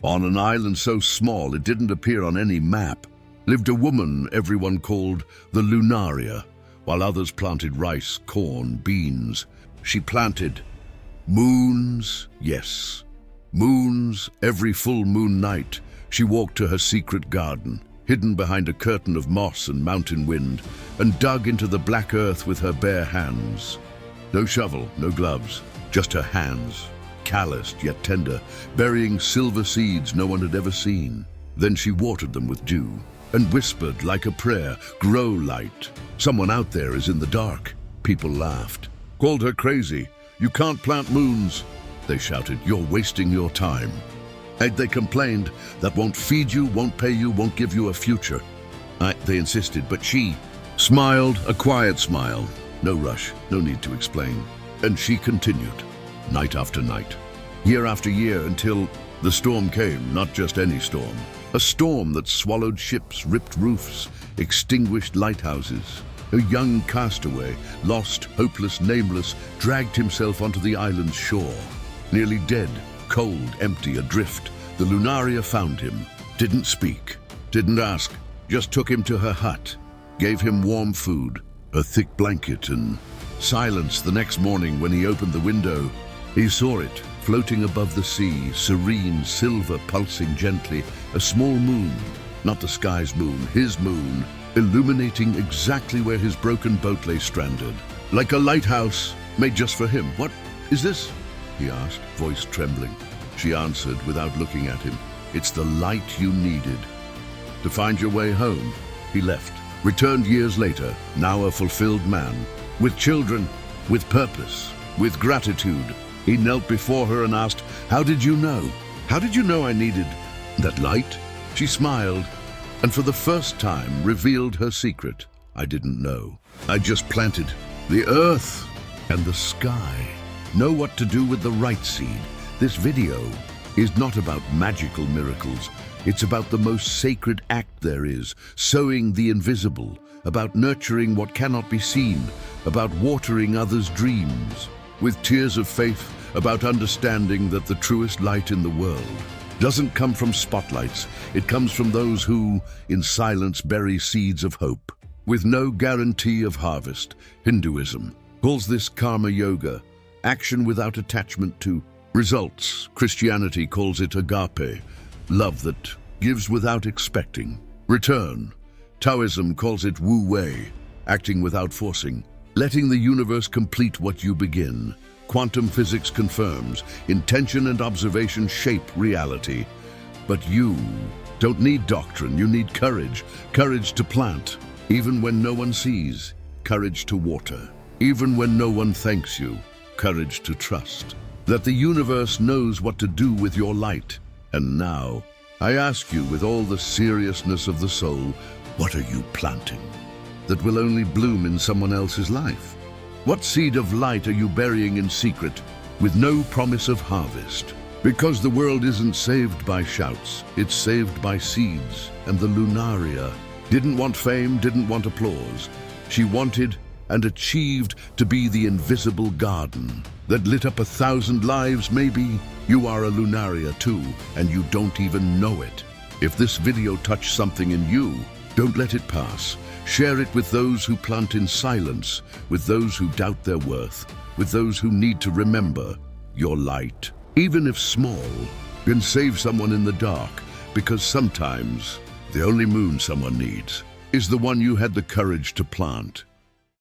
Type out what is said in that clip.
On an island so small it didn't appear on any map, lived a woman everyone called the Lunaria, while others planted rice, corn, beans. She planted moons, yes, moons. Every full moon night, she walked to her secret garden, hidden behind a curtain of moss and mountain wind, and dug into the black earth with her bare hands. No shovel, no gloves, just her hands, calloused yet tender, burying silver seeds no one had ever seen. Then she watered them with dew and whispered like a prayer, "Grow, light. Someone out there is in the dark." People laughed, called her crazy. "You can't plant moons," they shouted. "You're wasting your time." And they complained, "That won't feed you, won't pay you, won't give you a future." They insisted, but she smiled, a quiet smile. No rush, no need to explain. And she continued, night after night, year after year, until the storm came. Not just any storm. A storm that swallowed ships, ripped roofs, extinguished lighthouses. A young castaway, lost, hopeless, nameless, dragged himself onto the island's shore. Nearly dead, cold, empty, adrift, the Lunaria found him. Didn't speak, didn't ask, just took him to her hut, gave him warm food, a thick blanket, and silence. The next morning when he opened the window, he saw it, floating above the sea, serene, silver, pulsing gently, a small moon, not the sky's moon, his moon, illuminating exactly where his broken boat lay stranded. Like a lighthouse, made just for him. "What is this?" he asked, voice trembling. She answered without looking at him, "It's the light you needed." To find your way home, he left, returned years later, now a fulfilled man, with children, with purpose, with gratitude. He knelt before her and asked, "How did you know? How did you know I needed that light?" She smiled, and for the first time revealed her secret. "I didn't know. I just planted the earth and the sky. Know what to do with the right seed." This video is not about magical miracles. It's about the most sacred act there is, sowing the invisible, about nurturing what cannot be seen, about watering others' dreams. With tears of faith, about understanding that the truest light in the world doesn't come from spotlights. It comes from those who, in silence, bury seeds of hope. With no guarantee of harvest, Hinduism calls this karma yoga, action without attachment to results. Christianity calls it agape, love that gives without expecting return. Taoism calls it wu wei, acting without forcing, letting the universe complete what you begin. Quantum physics confirms intention and observation shape reality. But you don't need doctrine, you need courage. Courage to plant, even when no one sees. Courage to water, even when no one thanks you. Courage to trust that the universe knows what to do with your light. And now, I ask you with all the seriousness of the soul, what are you planting that will only bloom in someone else's life? What seed of light are you burying in secret with no promise of harvest? Because the world isn't saved by shouts, it's saved by seeds. And the Lunaria didn't want fame, didn't want applause. She wanted and achieved to be the invisible garden that lit up 1,000 lives. Maybe you are a Lunaria too, and you don't even know it. If this video touched something in you, don't let it pass. Share it with those who plant in silence, with those who doubt their worth, with those who need to remember your light, even if small, can save someone in the dark, because sometimes the only moon someone needs is the one you had the courage to plant.